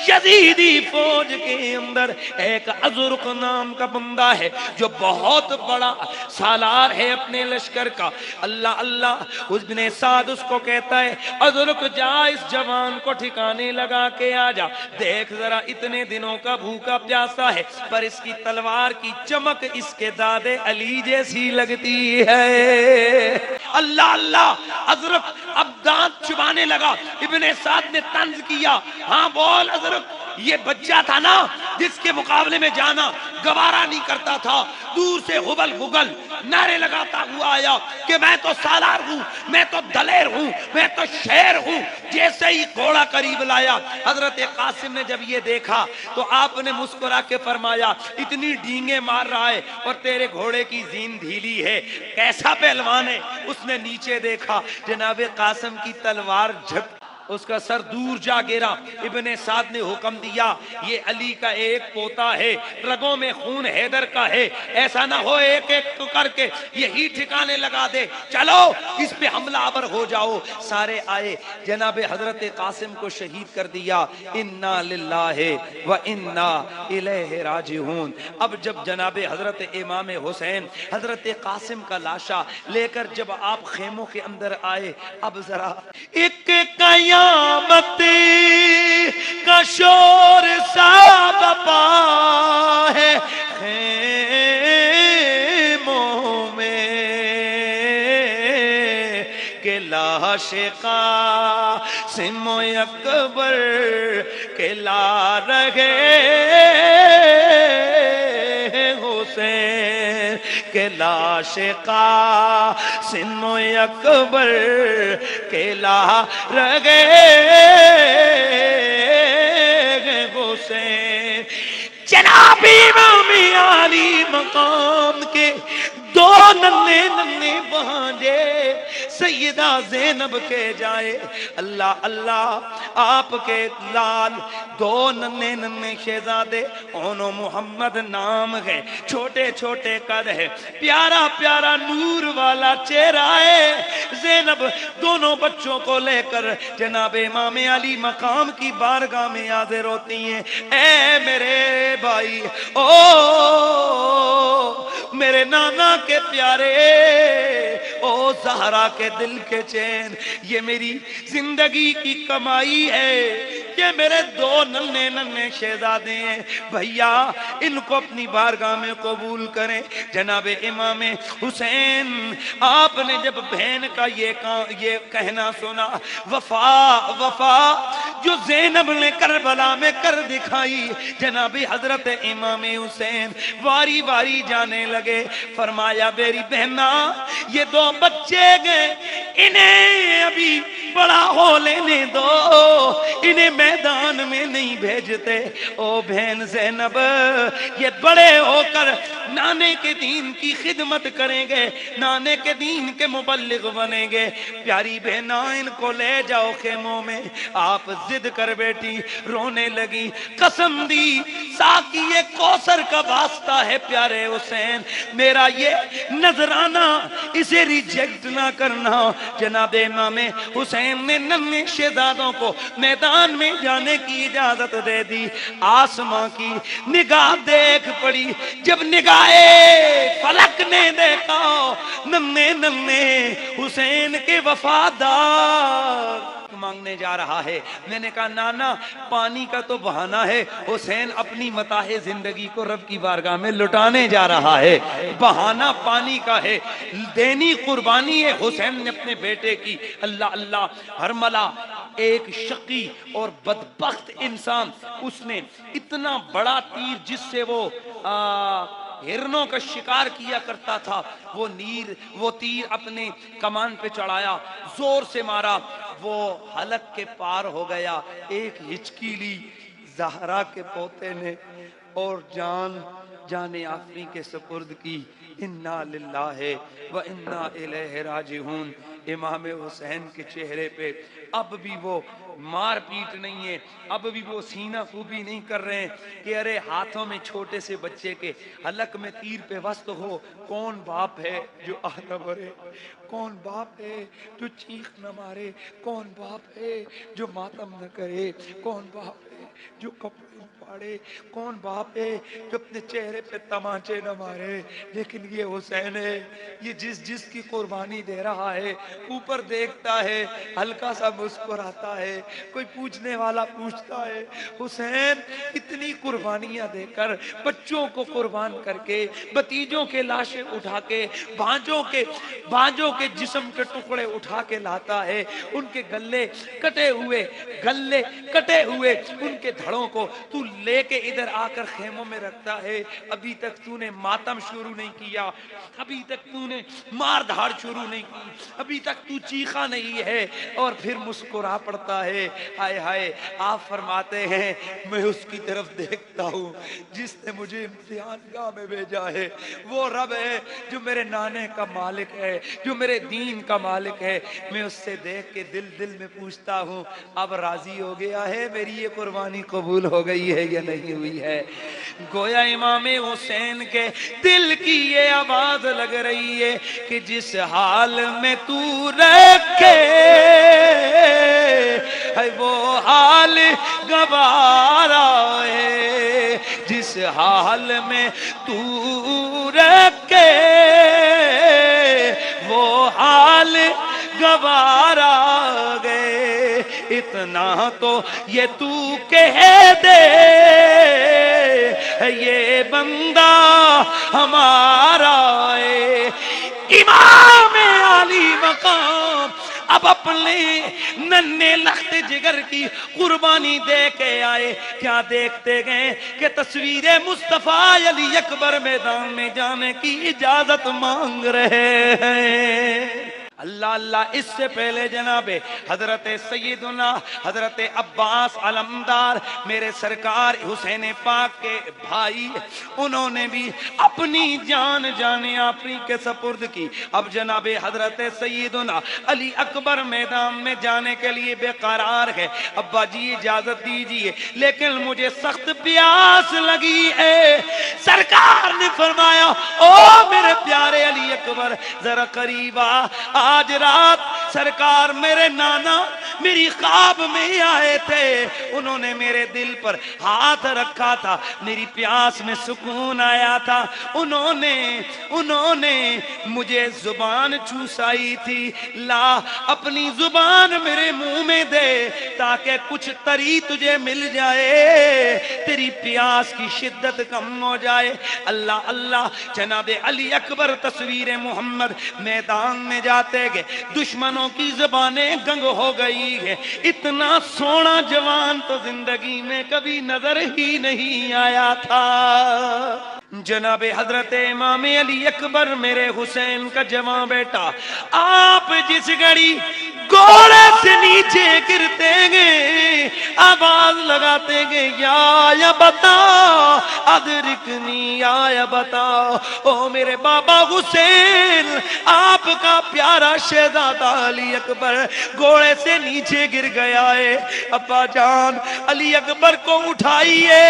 یزیدی فوج کے اندر ایک ازرق نام کا بندہ ہے جو بہت بڑا سالار ہے اپنے لشکر کا. اللہ اللہ ابن سعد اس کو کہتا ہے ازرق جا اس جوان کو ٹھکانے لگا کے آ جا, دیکھ ذرا اتنے دنوں کا بھوکا پیاسا ہے پر اس کی تلوار کی چمک اس کے دادے علی جیسی لگتی ہے. اللہ اللہ ازرق اب دانت چبانے لگا. ابن سعد نے طنز کیا, ہاں بول ازرق, یہ بچہ تھا نا جس کے مقابلے میں جانا گوارا نہیں کرتا تھا, دور سے غبل غگل نعرے لگاتا ہوا آیا کہ میں تو سالار ہوں, میں تو دلیر ہوں, میں تو شیر ہوں. جیسے ہی گھوڑا قریب لایا حضرت قاسم نے جب یہ دیکھا تو آپ نے مسکرا کے فرمایا اتنی ڈینگیں مار رہا ہے اور تیرے گھوڑے کی زین ڈھیلی ہے, کیسا پہلوان ہے. اس نے نیچے دیکھا, جناب قاسم کی تلوار جھک اس کا سر دور جا گرا. ابن سعد نے حکم دیا یہ علی کا ایک پوتا ہے, رگوں میں خون حیدر کا ہے, ایسا نہ ہو ایک ایک کر کے یہی ٹھکانے لگا دے, چلو اس پہ حملہ آور ہو جاؤ. سارے آئے, جناب حضرت قاسم کو شہید کر دیا. انا للہ و انا الیہ راجعون. اب جب جناب حضرت امام حسین حضرت قاسم کا لاشا لے کر جب آپ خیموں کے اندر آئے, اب ذرا ایک قیامت کا شور سا بپا ہے خیموں میں کہ لاش قاسم و اکبر کے لا رہے حسین کہ لاش قاسم و اکبر کے لا رہے حسین. جناب امام علی مقام کے دو ننھے ننھے بھانجے سیدہ زینب کے جائے. اللہ اللہ آپ کے لال دو ننھے ننھے شہزادے اونو محمد نام ہے, چھوٹے چھوٹے قد ہے, پیارا پیارا نور والا چہرہ ہے. زینب دونوں بچوں کو لے کر جناب امام علی مقام کی بارگاہ میں حاضر ہوتی ہیں. اے میرے بھائی, او میرے نانا کے پیارے, او زہرا کے دل کے چین, یہ میری زندگی کی کمائی ہے, یہ میرے دو ننھے ننھے شہزادے ہیں. بھیا ان کو اپنی بارگاہ میں قبول کریں. جناب امام حسین آپ نے جب بہن کا یہ کہنا سنا, وفا وفا جو زینب نے کربلا میں کر دکھائی, جناب حضرت امام حسین واری واری جانے لگے. فرمایا میری بہنا یہ دو بچے گئے, انہیں ابھی بڑا ہو لینے دو, انہیں میدان میں نہیں بھیجتے. او بہن زینب یہ بڑے ہو کر نانے کے دین کی خدمت کریں گے, نانے کے دین کے مبلغ بنیں گے. پیاری بہنا ان کو لے جاؤ خیموں میں. آپ ضد کر بیٹھی, رونے لگی, قسم دی ساقی کوثر کا واسطہ ہے پیارے حسین, میرا یہ نذرانہ اسے ریجیکٹ نہ کرنا. جناب امام حسین نے ننھے شہزادوں کو میدان میں جانے کی اجازت دے دی. آسماں کی نگاہ دیکھ پڑی, جب نگاہ فلک نے دیکھا ننھے ننھے حسین کے وفادار مانگنے جا رہا ہے. میں نے کہا نانا پانی کا تو بہانہ ہے, حسین اپنی متاع زندگی کو رب کی بارگاہ میں لٹانے جا رہا ہے, بہانہ پانی کا ہے, دینی قربانی ہے حسین نے اپنے بیٹے کی. اللہ اللہ ہرملا ایک شقی اور بدبخت انسان, اس نے اتنا بڑا تیر جس سے وہ ہرنوں کا شکار کیا کرتا تھا, وہ تیر اپنے کمان پہ چڑھایا, زور سے مارا, وہ حلق کے پار ہو گیا. ایک ہچکی لی زہرا کے پوتے نے اور جان آفری کے سپرد کی. انا للہ و انا الیہ راجعون. امام حسین کے چہرے پہ اب بھی وہ مار پیٹ نہیں ہے، اب بھی وہ سینہ خوبی نہیں کر رہے ہیں کہ ارے ہاتھوں میں چھوٹے سے بچے کے حلق میں تیر پہ وسط ہو، کون باپ ہے جو آہ نہ بھرے، کون باپ ہے جو چیخ نہ مارے، کون باپ ہے جو ماتم نہ کرے، کون باپ ہے جو کپڑے نہ پاڑے، کون باپ ہے جو اپنے چہرے پہ تمانچے نہ مارے۔ لیکن یہ حسین ہے، یہ جس کی قربانی دے رہا ہے، اوپر دیکھتا ہے، ہلکا سا مسکراتا ہے، کوئی پوچھنے والا پوچھتا ہے حسین اتنی قربانیاں دے کر، بچوں کو قربان کر کے، بتیجوں کے لاشیں اٹھا کے، بانجوں کے جسم کے ٹکڑے اٹھا کے لاتا ہے، ان کے گلے کٹے ہوئے ان کے دھڑوں کو تو لے کے ادھر آ کر خیموں میں رکھتا ہے۔ ابھی تک تو نے ماتم شروع نہیں کیا، ابھی تک تو نے مار دھاڑ شروع نہیں کی، ابھی تک تو چیخا نہیں ہے، اور پھر مسکرا پڑتا ہے۔ ہائے ہائے، آپ فرماتے ہیں میں اس کی طرف دیکھتا ہوں جس نے مجھے امتحان گاہ میں بھیجا ہے، وہ رب ہے جو میرے نانے کا مالک ہے، جو میرے دین کا مالک ہے۔ میں اس سے دیکھ کے دل میں پوچھتا ہوں اب راضی ہو گیا ہے، میری یہ قربانی قبول ہو گئی ہے یا نہیں ہوئی ہے؟ گویا امام حسین کے دل کی یہ آواز لگ رہی ہے کہ جس حال میں تو رکھے ہے وہ حال گوارا ہے، جس حال میں تو رکھے وہ حال گوارا گئے۔ اتنا تو یہ تو کہہ دے یہ بندہ ہمارا ہے۔ امام علی مقام اب اپنے ننھے لخت جگر کی قربانی دے کے آئے، کیا دیکھتے گئے کہ تصویر مصطفیٰ علی اکبر میدان میں جانے کی اجازت مانگ رہے ہیں۔ اللہ اللہ، اس سے پہلے جناب حضرت سیدنا حضرت عباس علمدار میرے سرکار حسین پاک کے بھائی، انہوں نے بھی اپنی جان آفری کے سپرد کی۔ اب جناب حضرت سیدنا علی اکبر میدان میں جانے کے لیے بے قرار ہے۔ ابا جی اجازت دیجئے لیکن مجھے سخت پیاس لگی ہے۔ سرکار نے فرمایا او میرے پیارے علی اکبر ذرا قریب آج رات سرکار میرے نانا میری خواب میں آئے تھے، انہوں نے میرے دل پر ہاتھ رکھا تھا، میری پیاس میں سکون آیا تھا، انہوں نے مجھے زبان چوسائی تھی، لا اپنی زبان میرے منہ میں دے تاکہ کچھ تری تجھے مل جائے، تیری پیاس کی شدت کم ہو جائے۔ اللہ اللہ، جناب علی اکبر تصویر محمد میدان میں جاتے گئے، دشمنوں کی زبانیں گنگ ہو گئی ہے۔ اتنا سونا جوان تو زندگی میں کبھی نظر ہی نہیں آیا تھا۔ جناب حضرت امام علی اکبر میرے حسین کا جوان بیٹا، آپ جس گھڑی گھوڑے سے نیچے گرتے گے آواز لگاتے گے یا بتا ادرکنی، یا بتا او میرے بابا حسین، آپ کا پیارا شہزادہ علی اکبر گھوڑے سے نیچے گر گیا ہے، ابا جان علی اکبر کو اٹھائیے۔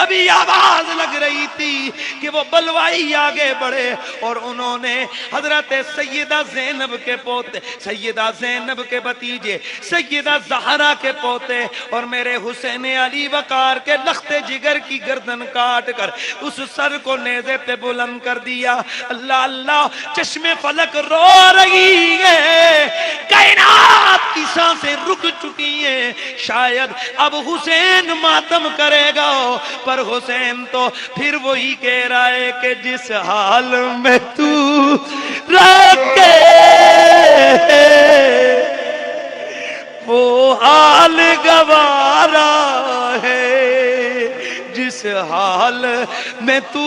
ابھی آواز لگ رہی تھی کہ وہ بلوائی آگے بڑھے، اور انہوں نے حضرت سیدہ زینب کے پوتے، سیدہ زینب کے بتیجے، سیدہ زہرا کے پوتے اور میرے حسین علی وقار کے لخت جگر کی گردن کاٹ کر اس سر کو نیزے پہ بلند کر دیا۔ اللہ اللہ، چشم فلک رو رہی ہے، کائنات کی سانسیں رک چکی ہیں، شاید اب حسین ماتم کرے گا، پر حسین تو پھر وہی کہہ رہا ہے کہ جس حال میں تو رکھے وہ حال گوارا ہے، جس حال میں تو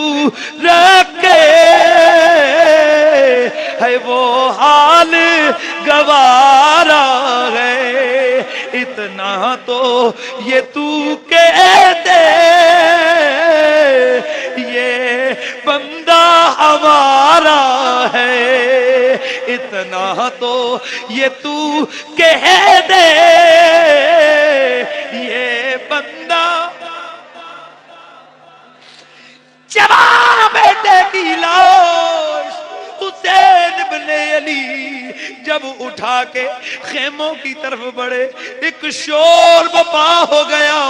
رکھے ہے وہ حال گوارا ہے، اتنا تو یہ تو کہہ دے یہ بندہ ہمارا ہے، اتنا تو یہ تو کہہ دے علی جب اٹھا کے خیموں کی طرف بڑھے، ایک شور بپا ہو گیا۔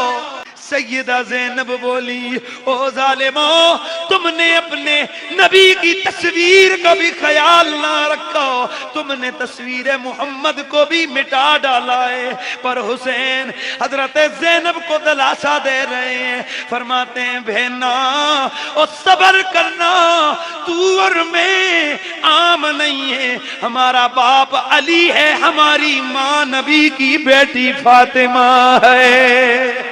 سیدہ زینب بولی او ظالموں، تم نے اپنے نبی کی تصویر کا بھی خیال نہ رکھا، تم نے تصویر محمد کو بھی مٹا ڈالا ہے۔ پر حسین حضرت زینب کو دلاسا دے رہے ہیں، فرماتے ہیں بہنا او صبر کرنا، تو اور میں عام نہیں ہے، ہمارا باپ علی ہے، ہماری ماں نبی کی بیٹی فاطمہ ہے۔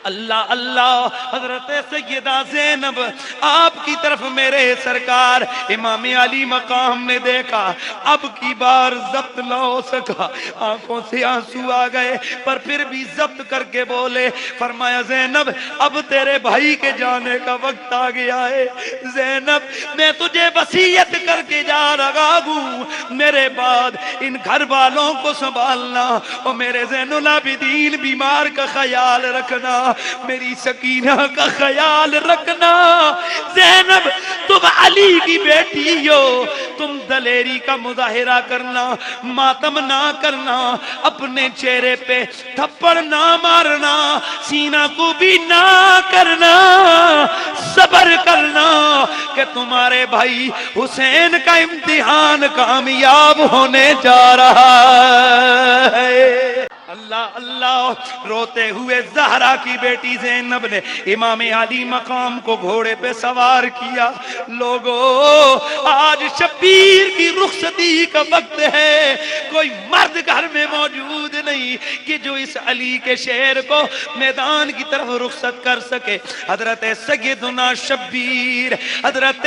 اللہ اللہ، حضرت سیدہ زینب آپ کی طرف میرے سرکار امام علی مقام نے دیکھا، اب کی بار ضبط نہ ہو سکا، آنکھوں سے آنسو آ گئے، پر پھر بھی ضبط کر کے بولے، فرمایا زینب اب تیرے بھائی کے جانے کا وقت آ گیا ہے، زینب میں تجھے وصیت کر کے جا رہا ہوں، میرے بعد ان گھر والوں کو سنبھالنا، اور میرے زین العابدین بیمار کا خیال رکھنا، میری سکینہ کا خیال رکھنا۔ زینب تم علی کی بیٹی ہو، تم دلیری کا مظاہرہ کرنا، ماتم نہ کرنا، اپنے چہرے پہ تھپڑ نہ مارنا، سینہ کو بھی نہ کرنا، صبر کرنا کہ تمہارے بھائی حسین کا امتحان کامیاب ہونے جا رہا ہے۔ اللہ اللہ، روتے ہوئے زہرا کی بیٹی زینب نے امام علی مقام کو گھوڑے پہ سوار کیا۔ لوگو آج شبیر کی رخصتی کا وقت ہے، کوئی مرد گھر میں موجود نہیں کہ جو اس علی کے شیر کو میدان کی طرف رخصت کر سکے۔ حضرت سیدنا شبیر، حضرت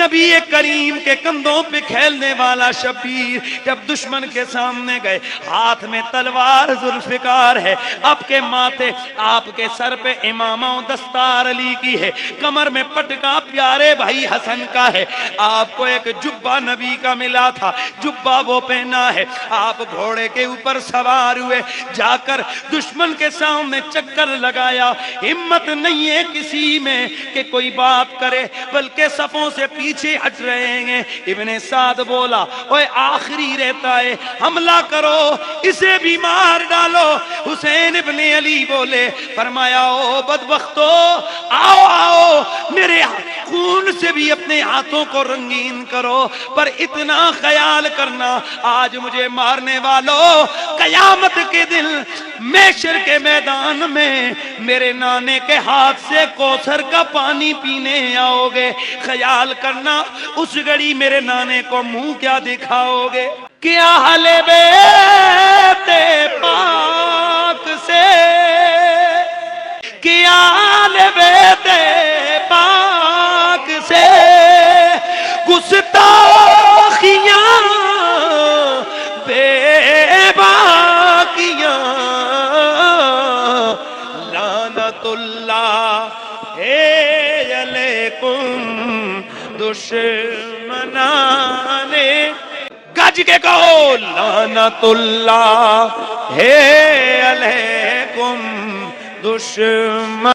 نبی کریم کے کندھوں پہ کھیلنے والا شبیر جب دشمن کے سامنے گئے، ہاتھ میں تلوار ذوالفقار ہے، آپ کے ماتھے آپ کے سر پہ امامہ و دستار علی کی ہے، کمر میں پٹکا پیارے بھائی حسن کا ہے، آپ کو ایک جبہ نبی کا ملا تھا، جبہ وہ پہنا ہے، آپ گھوڑے کے اوپر سوار ہوئے، جا کر دشمن کے سامنے چکر لگایا، ہمت نہیں ہے کسی میں کہ کوئی بات کرے، بلکہ صفوں سے پیچھے ہٹ رہے ہیں۔ ابن سعد بولا اوے آخری رہتا ہے، حملہ کرو، اسے بھی مار ڈالو۔ حسین ابن علی بولے، فرمایا او بدبختو، آؤ آؤ میرے خون سے بھی اپنے ہاتھوں کو رنگین کرو، پر اتنا خیال کرنا آج مجھے مارنے والوں، قیامت کے دن محشر کے میدان میں میرے نانے کے ہاتھ سے کوثر کا پانی پینے آؤ گے، خیال کرنا اس گھڑی میرے نانے کو منہ کیا دکھاؤ گے۔ کیا اہل بیت پاک سے، کیا اہل بیت پاک سے گستاخیاں بے باکیاں، لعنت اللہ علیکم دشمنان، گج کے کہو لعنت اللہ علیکم دشمنان